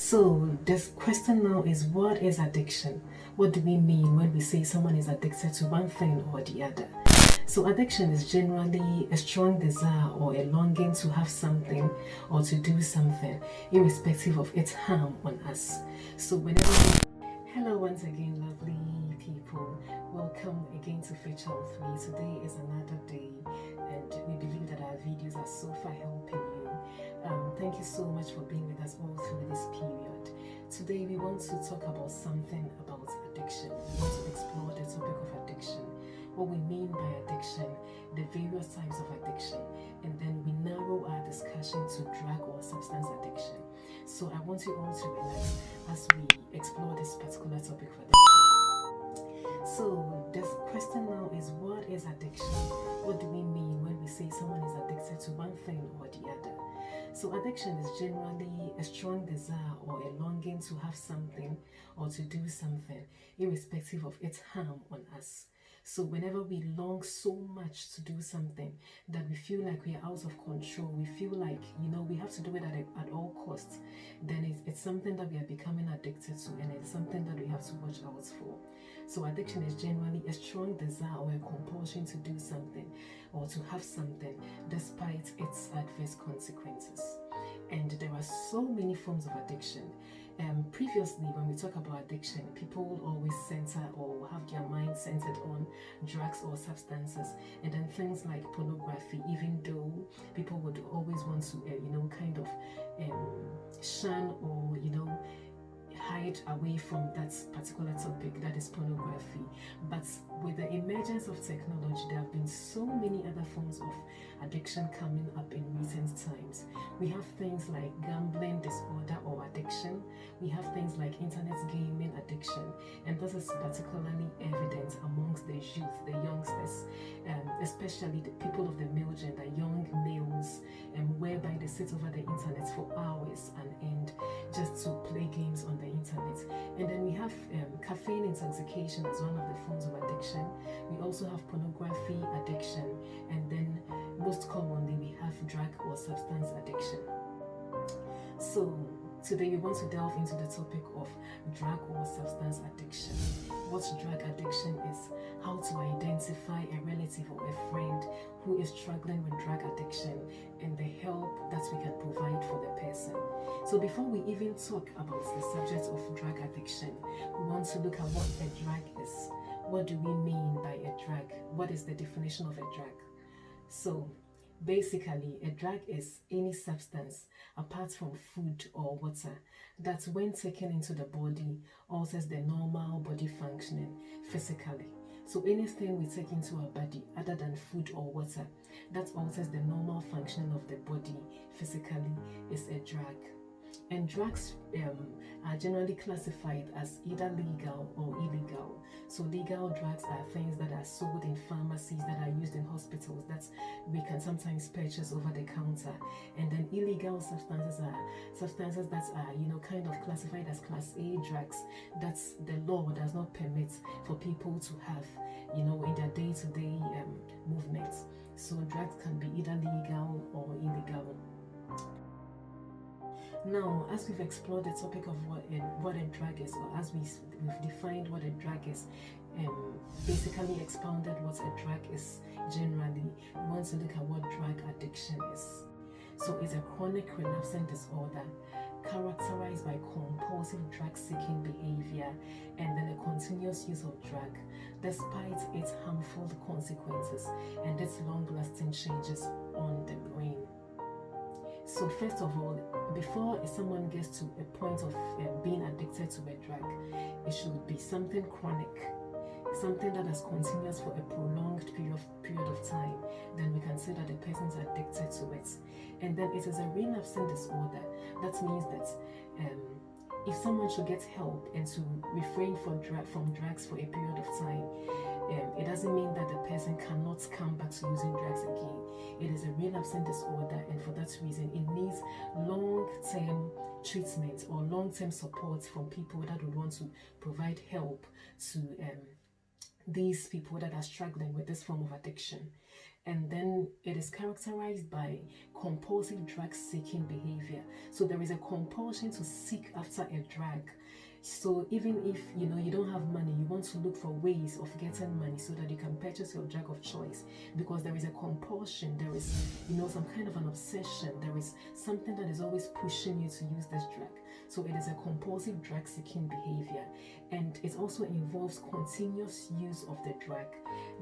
So this question now is, what is addiction? What do we mean when we say someone is addicted to one thing or the other? So addiction is generally a strong desire or a longing to have something or to do something, irrespective of its harm on us. So hello once again, lovely people. Welcome again to Feature 3. Today is another day, and we believe that our videos are so far helping you. Thank you so much for being with us all through this period. Today we want to talk about something about addiction. We want to explore the topic of addiction, what we mean by addiction, the various types of addiction, and then we narrow our discussion to drug or substance addiction. So I want you all to relax as we explore this particular topic of addiction. So the question now is, what is addiction? What do we mean when we say someone is addicted to one thing or the other? So addiction is generally a strong desire or a longing to have something or to do something, irrespective of its harm on us. So whenever we long so much to do something that we feel like we are out of control, we feel like, we have to do it at all costs, then it's something that we are becoming addicted to, and it's something that we have to watch out for. So addiction is generally a strong desire or a compulsion to do something or to have something despite its adverse consequences. And there are so many forms of addiction. Previously, when we talk about addiction, people will always center or have their mind centered on drugs or substances, and then things like pornography, even though people would always want to, shun or, hide away from that particular topic, that is pornography. But with the emergence of technology, there have been so many other forms of addiction coming up in recent times. We have things like gambling disorder or addiction. We have things like internet gaming addiction, and this is particularly evident amongst the youth, the youngsters, especially the people of the male gender, young males, whereby they sit over the internet for hours on end just to play games on the internet. And then we have caffeine intoxication as one of the forms of addiction. We also have pornography addiction, and then most commonly we have drug or substance addiction. So today we want to delve into the topic of drug or substance addiction. What drug addiction is, how to identify a relative or a friend who is struggling with drug addiction, and the help that we can provide for the person. So before we even talk about the subject of drug addiction, we want to look at what a drug is. What do we mean by a drug? What is the definition of a drug? So basically, a drug is any substance apart from food or water that, when taken into the body, alters the normal body functioning physically. So anything we take into our body other than food or water that alters the normal functioning of the body physically is a drug. And drugs are generally classified as either legal or illegal. So legal drugs are things that are sold in pharmacies, that are used in hospitals, that we can sometimes purchase over the counter. And then illegal substances are substances that are, kind of classified as Class A drugs, that the law does not permit for people to have, in their day-to-day movements. So drugs can be either legal or illegal. Now, as we've explored the topic of what a drug is, or as we've defined what a drug is, basically expounded what a drug is generally, we want to look at what drug addiction is. So it's a chronic relapsing disorder characterized by compulsive drug-seeking behavior and then a continuous use of drug, despite its harmful consequences and its long-lasting changes on the brain. So first of all, before someone gets to a point of being addicted to a drug, it should be something chronic, something that is continuous for a prolonged period of time. Then we can say that the person is addicted to it. And then it is a relapsing disorder. That means that if someone should get help and to refrain from drugs for a period of time, it doesn't mean that the person cannot come back to using drugs again. It is a relapsing disorder, and for that reason, it needs long-term treatment or long-term support from people that would want to provide help to these people that are struggling with this form of addiction. And then it is characterized by compulsive drug seeking behavior. So there is a compulsion to seek after a drug. So even if you don't have money, you want to look for ways of getting money so that you can purchase your drug of choice, because there is a compulsion, there is some kind of an obsession, there is something that is always pushing you to use this drug. So it is a compulsive drug seeking behavior, and it also involves continuous use of the drug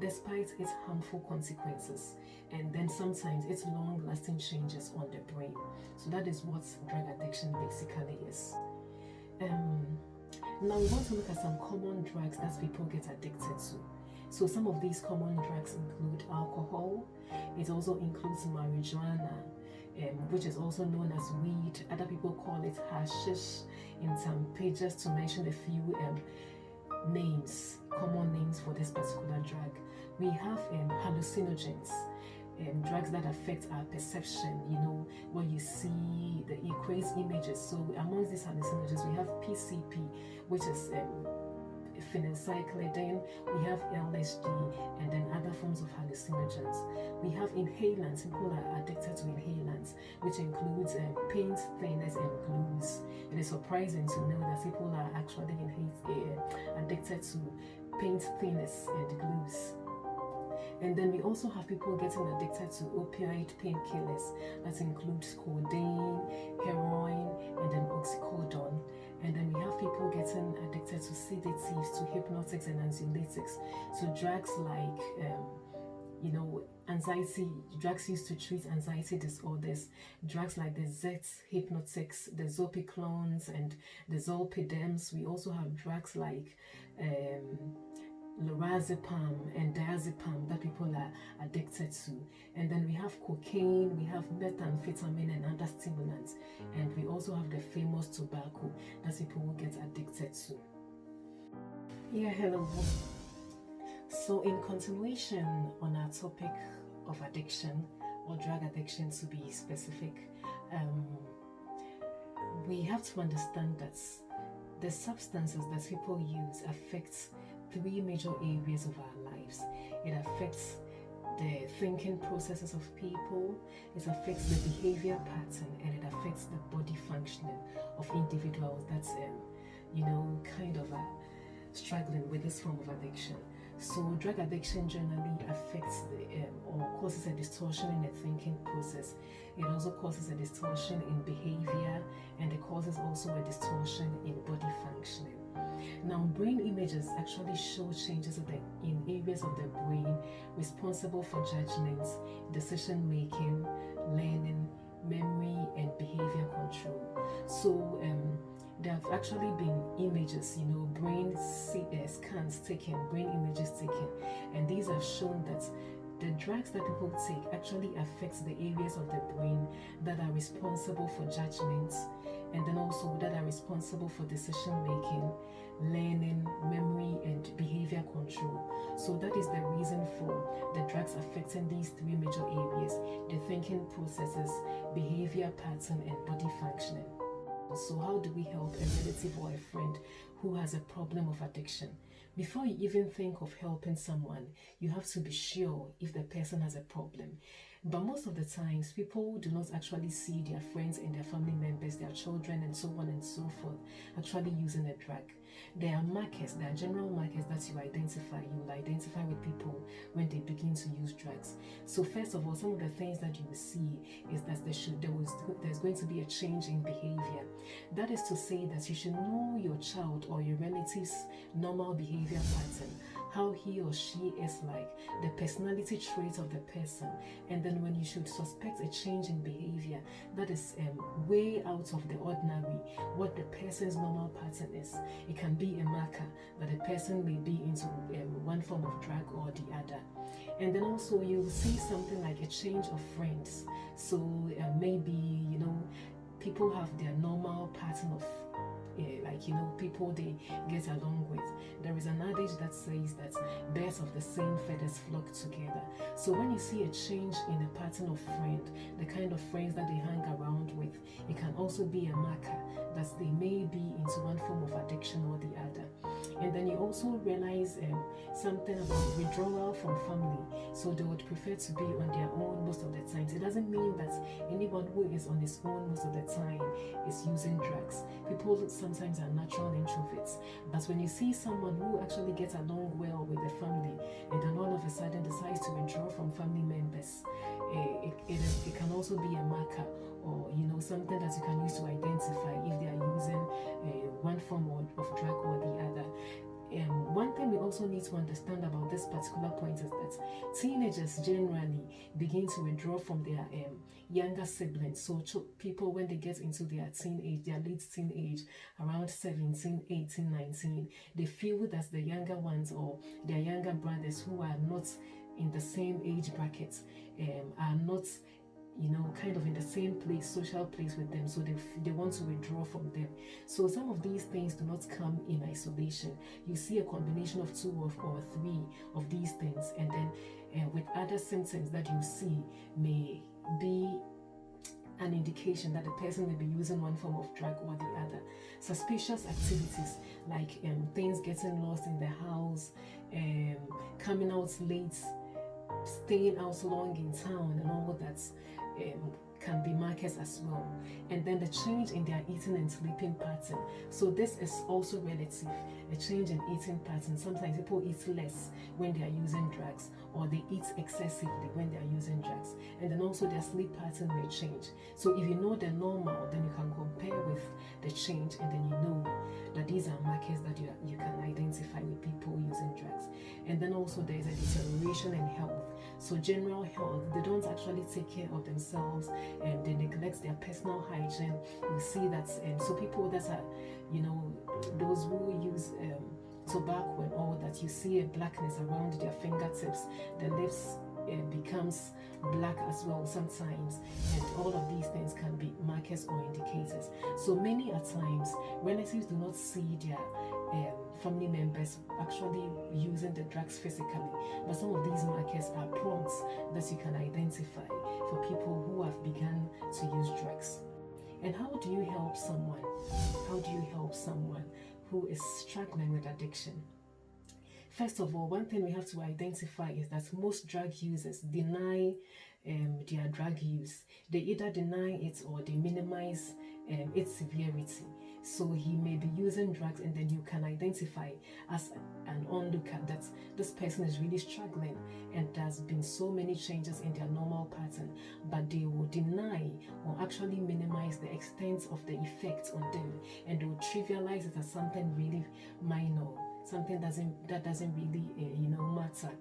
despite its harmful consequences, and then sometimes its long lasting changes on the brain. So that is what drug addiction basically is. Now we want to look at some common drugs that people get addicted to. So some of these common drugs include alcohol. It also includes marijuana, which is also known as weed. Other people call it hashish in some pages, to mention a few names, common names for this particular drug. We have hallucinogens, drugs that affect our perception, when you see the equates images. So amongst these hallucinogens, we have PCP, which is phencyclidine, we have LSD, and then other forms of hallucinogens. We have inhalants. People are addicted to inhalants, which includes paint thinners and glues. It is surprising to know that people are actually addicted to paint thinners and glues. And then we also have people getting addicted to opioid painkillers. That includes codeine, heroin, and then oxycodone. And then we have people getting addicted to sedatives, to hypnotics and anxiolytics. So drugs like, anxiety, drugs used to treat anxiety disorders. Drugs like the Zets hypnotics, the zopiclones, and the zolpidem. We also have drugs like lorazepam and diazepam that people are addicted to. And then we have cocaine, we have methamphetamine and other stimulants, and we also have the famous tobacco that people will get addicted to. Yeah, hello. So in continuation on our topic of addiction, or drug addiction to be specific, we have to understand that the substances that people use affects three major areas of our lives. It affects the thinking processes of people, it affects the behavior pattern, and it affects the body functioning of individuals that's kind of struggling with this form of addiction. So drug addiction generally affects or causes a distortion in the thinking process. It also causes a distortion in behavior, and it causes also a distortion in body functioning. Now, brain images actually show changes in areas of the brain responsible for judgments, decision making, learning, memory, and behavior control. So there have actually been images, brain scans taken, brain images taken, and these have shown that the drugs that people take actually affects the areas of the brain that are responsible for judgments, and then also that are responsible for decision making, learning, memory, and behavior control. So that is the reason for the drugs affecting these three major areas: the thinking processes, behavior pattern, and body functioning. So how do we help a relative or a friend who has a problem of addiction? Before you even think of helping someone, you have to be sure if the person has a problem. But most of the times, people do not actually see their friends and their family members, their children, and so on and so forth, actually using a drug. There are markers, there are general markers that you identify. You will identify with people when they begin to use drugs. So first of all, some of the things that you will see is that there's going to be a change in behavior. That is to say that you should know your child or your relative's normal behavior pattern, how he or she is like, the personality traits of the person, and then when you should suspect a change in behavior that is way out of the ordinary, what the person's normal pattern is. It can be a marker that a person may be into one form of drug or the other. And then also you'll see something like a change of friends. So maybe people have their normal pattern of people they get along with. There is an adage that says that birds of the same feathers flock together. So when you see a change in the pattern of friend, the kind of friends that they hang around with, it can also be a marker that they may be into one form of addiction or the other. And then you also realize something about withdrawal from family. So they would prefer to be on their own most of the time. It doesn't mean that anyone who is on his own most of the time is using drugs. People sometimes are natural introverts. But when you see someone who actually gets along well with the family and then all of a sudden decides to withdraw from family members, it can also be a marker, or something that you can use to identify if they are using one form of drug or the other. One thing we also need to understand about this particular point is that teenagers generally begin to withdraw from their younger siblings. So people, when they get into their teenage, their late teenage, around 17, 18, 19, they feel that the younger ones or their younger brothers who are not in the same age brackets are not kind of in the same place, social place with them, so they want to withdraw from them. So some of these things do not come in isolation. You see a combination of two or three of these things, and then with other symptoms that you see may be an indication that the person may be using one form of drug or the other. Suspicious activities like things getting lost in the house, coming out late, staying out long in town, and all that can be markers as well. And then the change in their eating and sleeping pattern. So this is also relative. A change in eating pattern. Sometimes people eat less when they are using drugs, or they eat excessively when they are using drugs. And then also their sleep pattern may change. So if you know the normal, then you can compare with the change, and then you know that these are markers that you can identify with people using drugs. And then also there is a deterioration in health. So general health, they don't actually take care of themselves, and they neglect their personal hygiene. You see that, so people that are, those who use tobacco and all that, you see a blackness around their fingertips, the lips becomes black as well sometimes, and all of these things can be markers or indicators. So many a times relatives do not see their family members actually using the drugs physically, but some of these markers are prompts that you can identify for people who have begun to use drugs. And how do you help someone? How do you help someone who is struggling with addiction? First of all, one thing we have to identify is that most drug users deny their drug use. They either deny it or they minimize its severity. So he may be using drugs, and then you can identify as an onlooker that this person is really struggling, and there's been so many changes in their normal pattern, but they will deny or actually minimize the extent of the effects on them, and they will trivialize it as something really minor, something that doesn't really matter.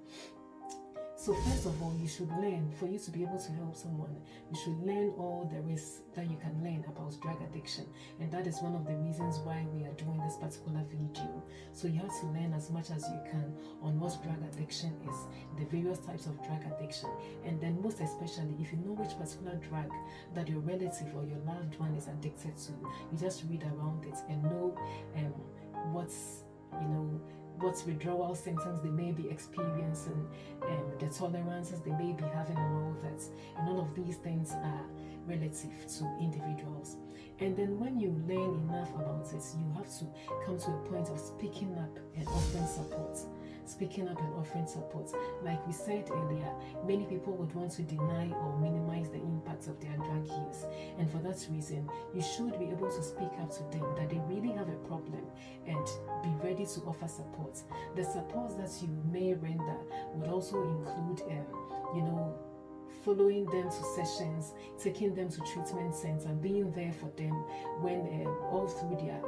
So first of all, you should learn. For you to be able to help someone, you should learn all there is that you can learn about drug addiction. And that is one of the reasons why we are doing this particular video. So you have to learn as much as you can on what drug addiction is, the various types of drug addiction. And then most especially, if you know which particular drug that your relative or your loved one is addicted to, you just read around it and know what withdrawal symptoms they may be experiencing, the tolerances they may be having, and all that. And all of these things are relative to individuals. And then when you learn enough about it, you have to come to a point of speaking up and offering support. Like we said earlier, many people would want to deny or minimize the impact of their drug use. And for that reason, you should be able to speak up to them that they really have a problem and be ready to offer support. The support that you may render would also include, following them to sessions, taking them to treatment center, being there for them when all through their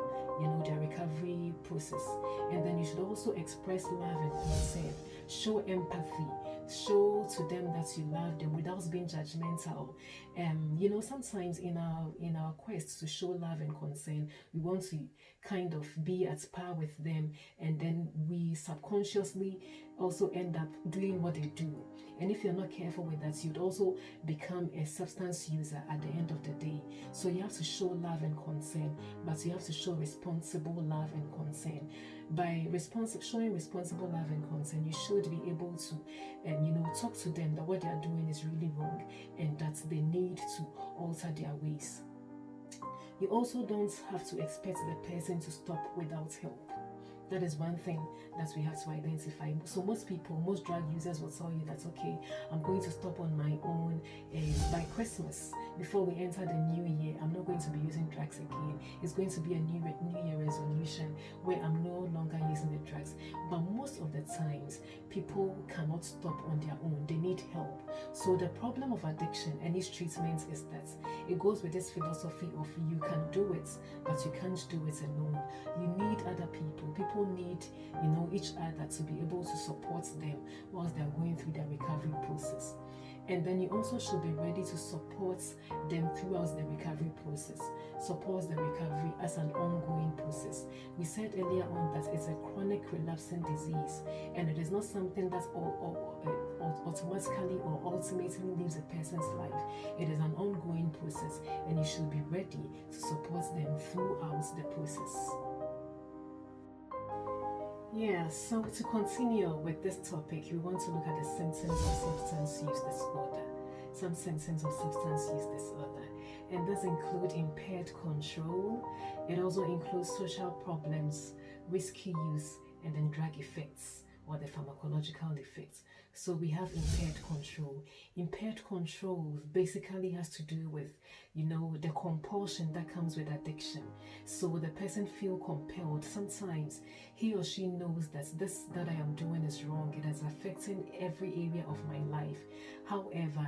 recovery process. And then you should also express love and concern, show empathy show to them that you love them without being judgmental. Sometimes in our quest to show love and concern, we want to kind of be at par with them, and then we subconsciously also end up doing what they do. And if you're not careful with that, you'd also become a substance user at the end of the day. So you have to show love and concern, but you have to show responsible love and concern. By showing responsible love and concern, you should be able to talk to them that what they are doing is really wrong and that they need to alter their ways. You also don't have to expect the person to stop without help. That is one thing that we have to identify. So most drug users will tell you that, okay, I'm going to stop on my own by Christmas. Before we enter the new year, I'm not going to be using drugs again. It's going to be a new year resolution where I'm no longer using the drugs. But most of the times, people cannot stop on their own. They need help. So the problem of addiction and its treatment is that it goes with this philosophy of you can do it, but you can't do it alone. You need other people. People need each other to be able to support them whilst they're going through their recovery process. And then you also should be ready to support them throughout the recovery process. Support the recovery as an ongoing process. We said earlier on that it's a chronic relapsing disease, and it is not something that automatically or ultimately leaves a person's life. It is an ongoing process, and you should be ready to support them throughout the process. Yeah, so to continue with this topic, we want to look at the symptoms of substance use disorder. Some symptoms of substance use disorder. And these include impaired control. It also includes social problems, risky use, and then drug effects or the pharmacological effects. So we have impaired control. Impaired control basically has to do with, the compulsion that comes with addiction. So the person feels compelled. Sometimes he or she knows that this that I am doing is wrong. It is affecting every area of my life. However,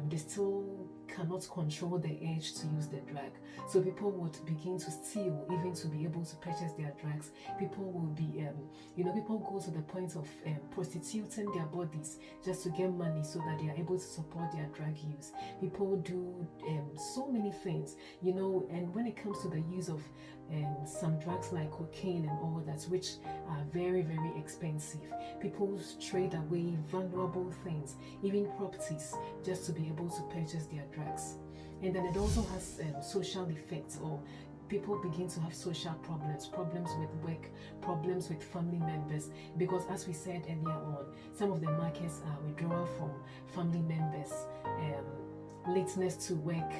they still cannot control the urge to use the drug. So people would begin to steal even to be able to purchase their drugs. People will be, people go to the point of prostituting their bodies just to get money so that they are able to support their drug use. People do so many things, and when it comes to the use of some drugs like cocaine and all that, which are very, very expensive, people trade away valuable things, even properties, just to be able to purchase their drugs. And then it also has social effects, or people begin to have social problems with work, problems with family members, because as we said earlier on, some of the markers are withdrawal from family members, lateness to work,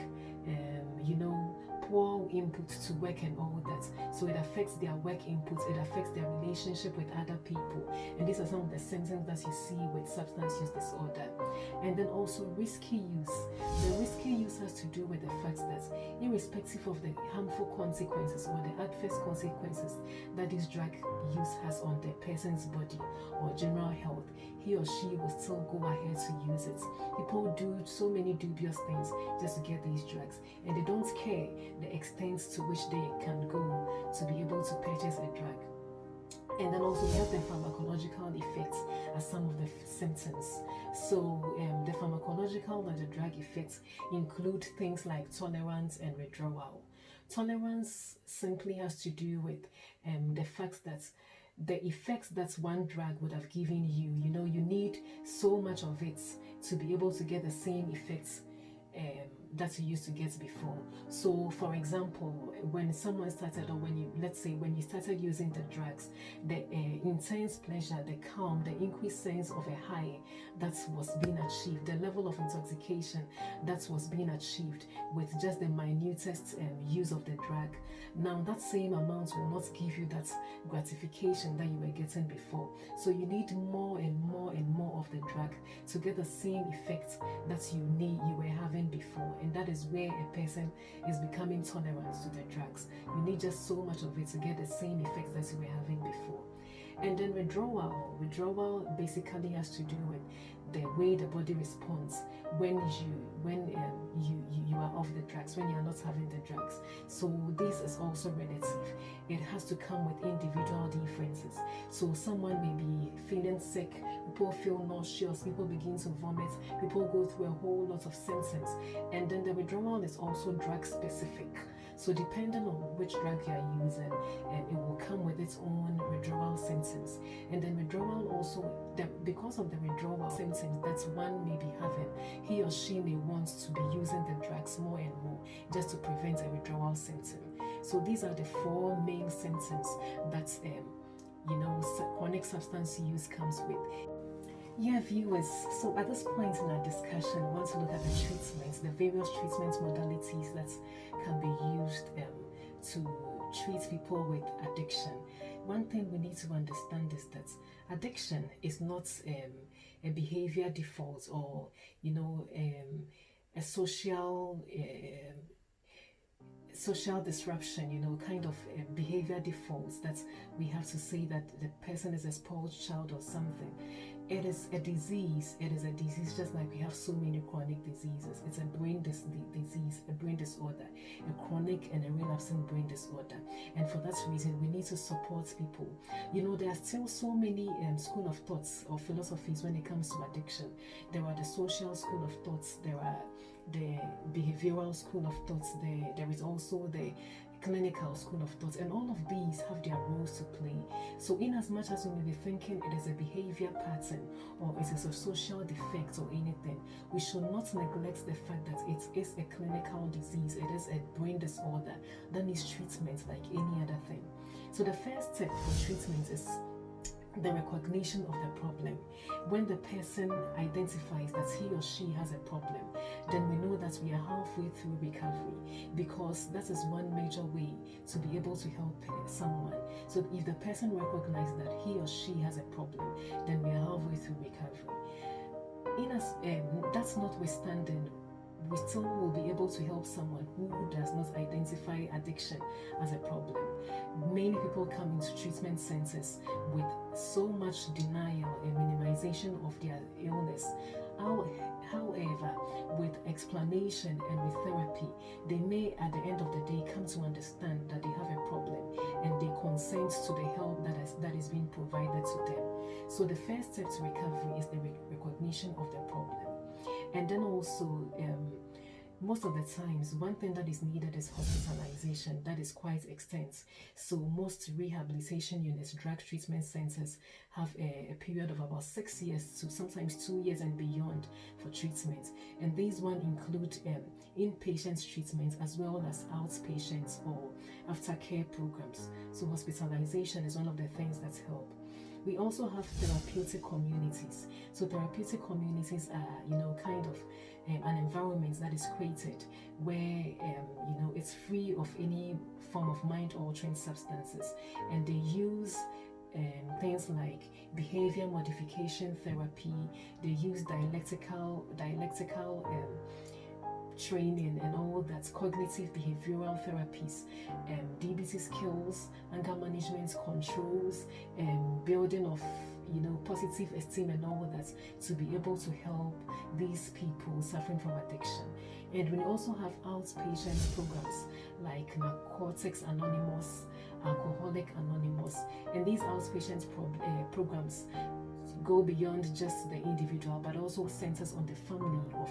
poor input to work and all that. So it affects their work inputs, it affects their relationship with other people. And these are some of the symptoms that you see with substance use disorder. And then also risky use. The risky use has to do with the fact that irrespective of the harmful consequences or the adverse consequences that this drug use has on the person's body or general health, he or she will still go ahead to use it. People do so many dubious things just to get these drugs, and they don't care the extent to which they can go to be able to purchase a drug. And then also we have the pharmacological effects as some of the symptoms. So the pharmacological and the drug effects include things like tolerance and withdrawal. Tolerance simply has to do with the fact that the effects that one drug would have given you, you need so much of it to be able to get the same effects that you used to get before. So for example, when someone started, or when you started using the drugs, the intense pleasure, the calm, the increased sense of a high that was being achieved, the level of intoxication that was being achieved with just the minutest use of the drug, now that same amount will not give you that gratification that you were getting before. So you need more and more and more of the drug to get the same effects that you were having before. And that is where a person is becoming tolerant to the drugs. You need just so much of it to get the same effects that you were having before. And then withdrawal basically has to do with the way the body responds when you are off the drugs, when you are not having the drugs. So this is also relative. It has to come with individual differences. So someone may be feeling sick, people feel nauseous, people begin to vomit, people go through a whole lot of symptoms, and then the withdrawal is also drug specific. So depending on which drug you are using, it will come with its own withdrawal symptoms. And then withdrawal also, because of the withdrawal symptoms that one may be having, he or she may want to be using the drugs more and more just to prevent a withdrawal symptom. So these are the four main symptoms that chronic substance use comes with. Yeah, viewers, so at this point in our discussion, we want to look at the treatments, the various treatment modalities that can be used to treat people with addiction. One thing we need to understand is that addiction is not a behavior default or, a social disruption, kind of behavior defaults that we have to say that the person is a spoiled child or something. It is a disease. It is a disease just like we have so many chronic diseases. It's a brain disease, a brain disorder, a chronic and a relapsing brain disorder. And for that reason, we need to support people. There are still so many school of thoughts or philosophies when it comes to addiction. There are the social school of thoughts. There are the behavioral school of thoughts. There is also the clinical school of thoughts, and all of these have their roles to play. So in as much as we may be thinking it is a behavior pattern or it is a social defect or anything, we should not neglect the fact that it is a clinical disease. It is a brain disorder that needs treatment like any other thing. So the first step for treatment is the recognition of the problem. When the person identifies that he or she has a problem, then we know that we are halfway through recovery, because that is one major way to be able to help someone. So if the person recognizes that he or she has a problem, then we are halfway through recovery. That's notwithstanding, we still will be able to help someone who does not identify addiction as a problem. Many people come into treatment centers with so much denial and minimization of their illness. However, with explanation and with therapy, they may at the end of the day come to understand that they have a problem, and they consent to the help that is being provided to them. So the first step to recovery is the recognition of the problem. And then also, most of the times, one thing that is needed is hospitalization. That is quite extensive. So most rehabilitation units, drug treatment centers, have a period of about 6 years to sometimes 2 years and beyond for treatment. And these one include inpatient treatment as well as outpatients or aftercare programs. So hospitalization is one of the things that help. We also have therapeutic communities. So therapeutic communities are, kind of an environment that is created where, it's free of any form of mind-altering substances, and they use things like behavior modification therapy. They use dialectical training and all that, cognitive behavioral therapies, DBT skills, anger management controls, building of positive esteem and all that, to be able to help these people suffering from addiction. And we also have outpatient programs like Narcotics Anonymous, Alcoholic Anonymous, and these outpatient programs go beyond just the individual, but also centers on the family of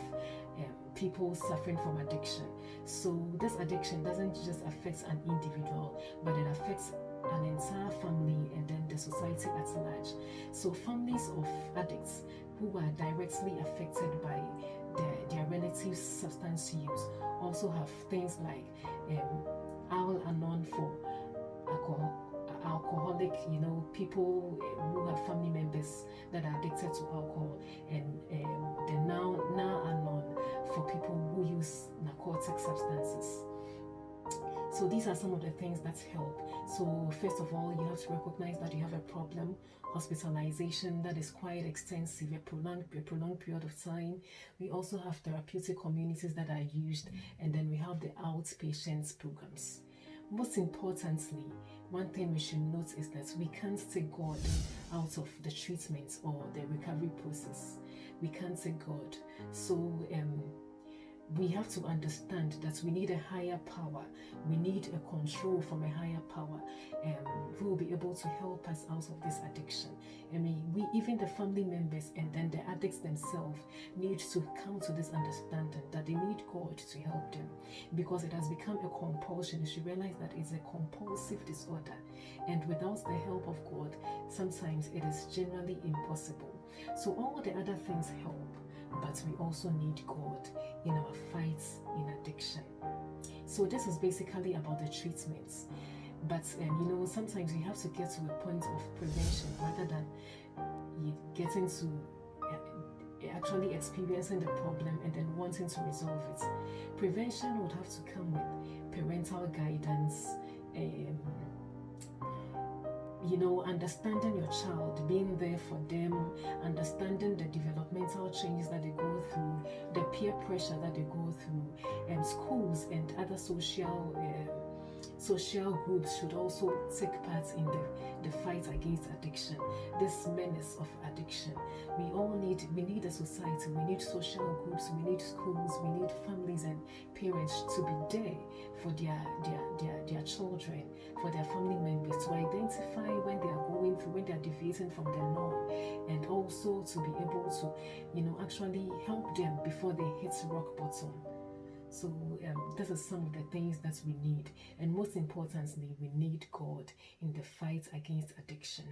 people suffering from addiction. So this addiction doesn't just affect an individual, but it affects an entire family and then the society at large. So families of addicts who are directly affected by their relatives' substance use also have things like Al-Anon for alcoholic, people who have family members that are addicted to alcohol, and the now-anon for people who use narcotic substances. So these are some of the things that help. So first of all, you have to recognize that you have a problem. Hospitalization, that is quite extensive, a prolonged period of time. We also have therapeutic communities that are used, and then we have the outpatients programs. Most importantly, one thing we should note is that we can't take God out of the treatment or the recovery process. We can't take God. So we have to understand that we need a higher power. We need a control from a higher power who will be able to help us out of this addiction. I mean, we, even the family members and then the addicts themselves, need to come to this understanding that they need God to help them, because it has become a compulsion. You should realize that it's a compulsive disorder, and without the help of God, sometimes it is generally impossible. So all the other things help, but we also need God in our fights in addiction. So this is basically about the treatments. But sometimes you have to get to a point of prevention rather than getting to actually experiencing the problem and then wanting to resolve it. Prevention would have to come with parental guidance, understanding your child, being there for them, understanding the developmental changes that they go through, the peer pressure that they go through, and schools and other social groups should also take part in the fight against addiction, this menace of addiction. We need a society, we need social groups, we need schools, we need families and parents to be there for their children, for their family members, to identify when they are going through, when they are deviating from the norm, and also to be able to, actually help them before they hit rock bottom. So this is some of the things that we need, and most importantly, we need God in the fight against addiction.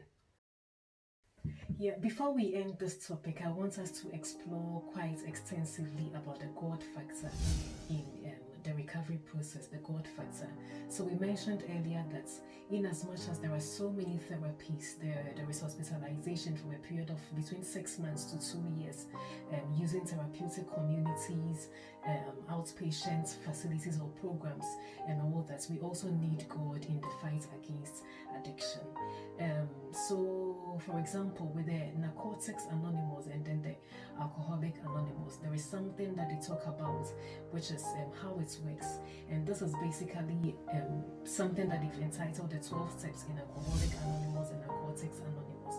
Yeah, before we end this topic, I want us to explore quite extensively about the God factor in the recovery process, the God factor. So we mentioned earlier that in as much as there are so many therapies, there is hospitalization for a period of between 6 months to 2 years, using therapeutic communities, outpatient facilities or programs, and all that. We also need God in the fight against addiction. So, for example, with the Narcotics Anonymous and then the Alcoholic Anonymous, there is something that they talk about, which is how it works. And this is basically something that they've entitled the 12 steps in Alcoholic Anonymous and Narcotics Anonymous.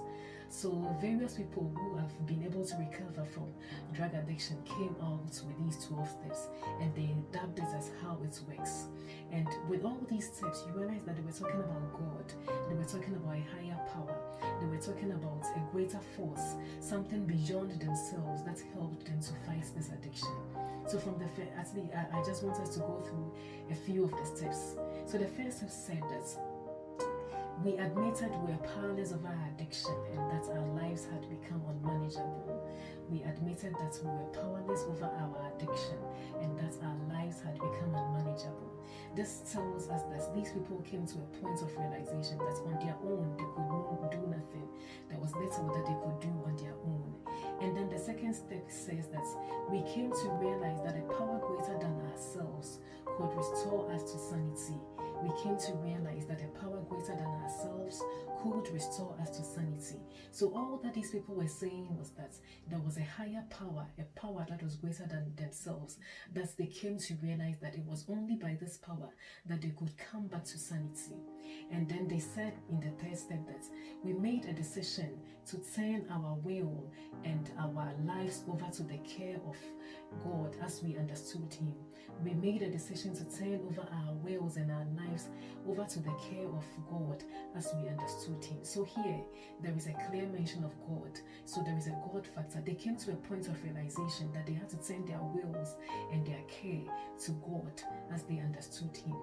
So various people who have been able to recover from drug addiction came out with these 12 steps, and they dubbed it as how it works. And with all these steps, you realize that they were talking about God, they were talking about a higher power, they were talking about a greater force, something beyond themselves that helped them to fight this addiction. So from I just want us to go through a few of the steps. So the first step said that we admitted we were powerless over our addiction and that our lives had become unmanageable. We admitted that we were powerless over our addiction and that our lives had become unmanageable. This tells us that these people came to a point of realization that on their own they could do nothing. There was little that they could do on their own. And then the second step says that we came to realize that a power greater than ourselves could restore us to sanity. We came to realize that a power greater than ourselves could restore us to sanity. So all that these people were saying was that there was a higher power, a power that was greater than themselves, that they came to realize that it was only by this power that they could come back to sanity. And then they said in the third step that we made a decision to turn our will and our lives over to the care of God as we understood Him. We made a decision to turn over our wills and our lives over to the care of God as we understood Him. So here, there is a clear mention of God. So there is a God factor. They came to a point of realization that they had to turn their wills and their care to God as they understood Him.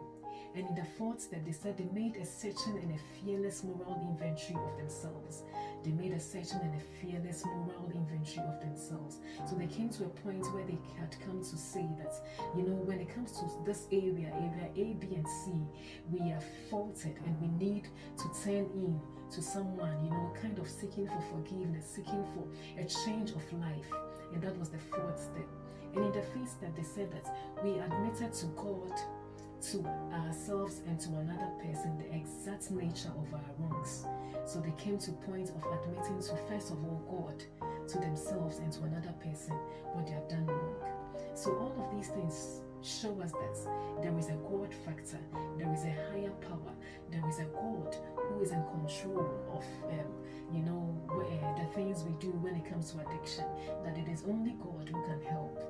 And in the fourth step, they said they made a searching and a fearless moral inventory of themselves. They made a searching and a fearless moral inventory of themselves. So they came to a point where they had come to say that, when it comes to this area A, B, and C, we are faulted and we need to turn in to someone, kind of seeking for forgiveness, seeking for a change of life. And that was the fourth step. And in the fifth step, they said that we admitted to God, to ourselves and to another person the exact nature of our wrongs. So they came to a point of admitting to, first of all, God, to themselves and to another person what they have done wrong. So all of these things show us that there is a God factor, there is a higher power, there is a God who is in control of the things we do when it comes to addiction, that it is only God who can help.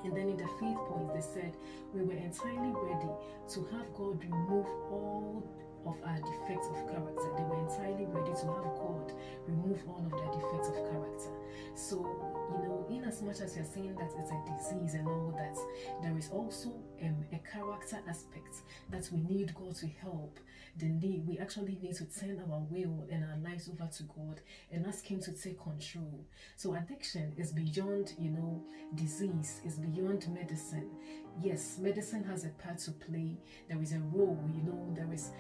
And then in the fifth point, they said we were entirely ready to have God remove all of our defects of character. They were entirely ready to have God remove all of their defects of character. So, in as much as you're saying that it's a disease and all that, there is also a character aspect that we need God to help. We actually need to turn our will and our lives over to God and ask Him to take control. So addiction is beyond, disease, is beyond medicine. Yes, medicine has a part to play. There is a role, there is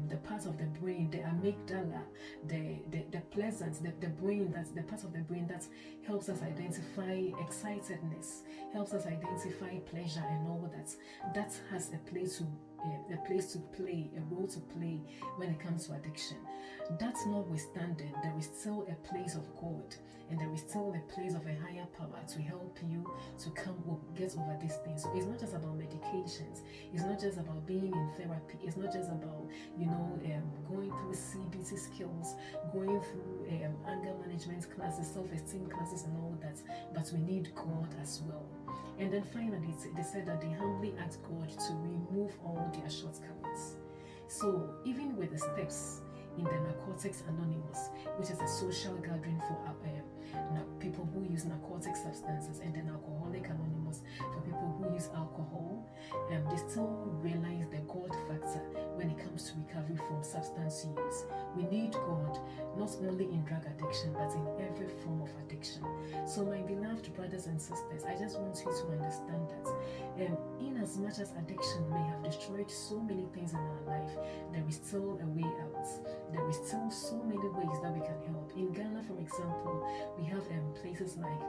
the part of the brain, the amygdala, the pleasant, the brain, that's the part of the brain that helps us identify excitedness, helps us identify pleasure and all that. That has a place to play, a role to play when it comes to addiction. That's notwithstanding, there is still a place of God, and there is still a place of a higher power to help you to get over these things. So it's not just about medications, it's not just about being in therapy, it's not just about going through CBT skills, going through anger management classes, self-esteem classes and all that, but we need God as well. And then finally, they said that they humbly asked God to remove all their shortcomings. So even with the steps in the Narcotics Anonymous, which is a social gathering for people who use narcotic substances, and then Alcoholic Anonymous for people who use alcohol, they still realize the God factor when it comes to recovery from substance use. We need God not only in drug addiction but in every form of addiction. So my beloved brothers and sisters, I just want you to understand that in as much as addiction may have destroyed so many things in our life, there is still a way out. There is still so many ways that we can help. In Ghana, for example, we have places like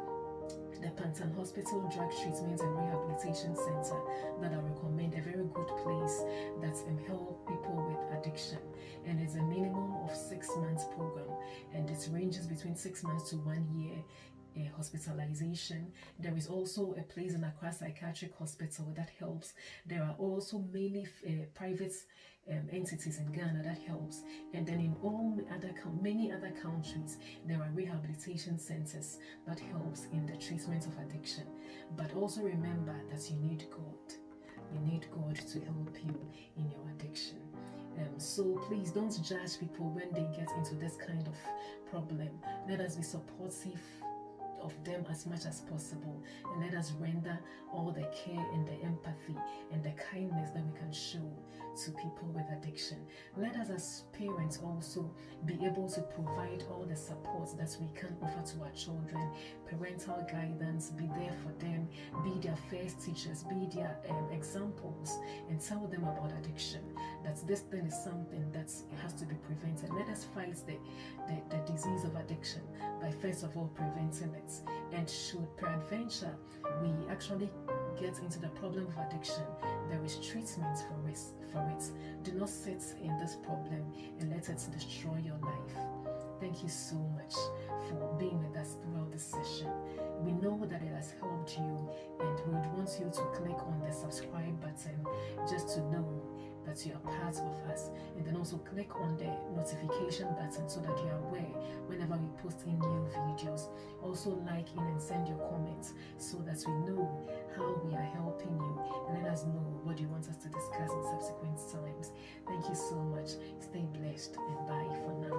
the Pantan Hospital Drug Treatment and Rehabilitation Center that I recommend, a very good place that help people with addiction. And it's a minimum of 6 months program, and it ranges between 6 months to 1 year hospitalization. There is also a place in Accra Psychiatric Hospital that helps. There are also many private entities in Ghana that helps, and then in many other countries there are rehabilitation centers that helps in the treatment of addiction. But also remember that you need God. You need God to help you in your addiction. So please don't judge people when they get into this kind of problem. Let us be supportive of them as much as possible, and let us render all the care and the empathy and the kindness that we can show to people with addiction. Let us as parents also be able to provide all the support that we can offer to our children, parental guidance, be there for them, be their first teachers, be their examples, and tell them about addiction, that this thing is something that has to be prevented. Let us fight the disease of addiction by first of all preventing it. And should peradventure we actually get into the problem of addiction, there is treatment for it. Do not sit in this problem and let it destroy your life. Thank you so much for being with us throughout this session. We know that it has helped you, and we would want you to click on the subscribe button just to know that you are part of us, and then also click on the notification button so that you are aware whenever we post in new videos. Also like in and send your comments so that we know how we are helping you, and let us know what you want us to discuss in subsequent times. Thank you so much. Stay blessed, and bye for now.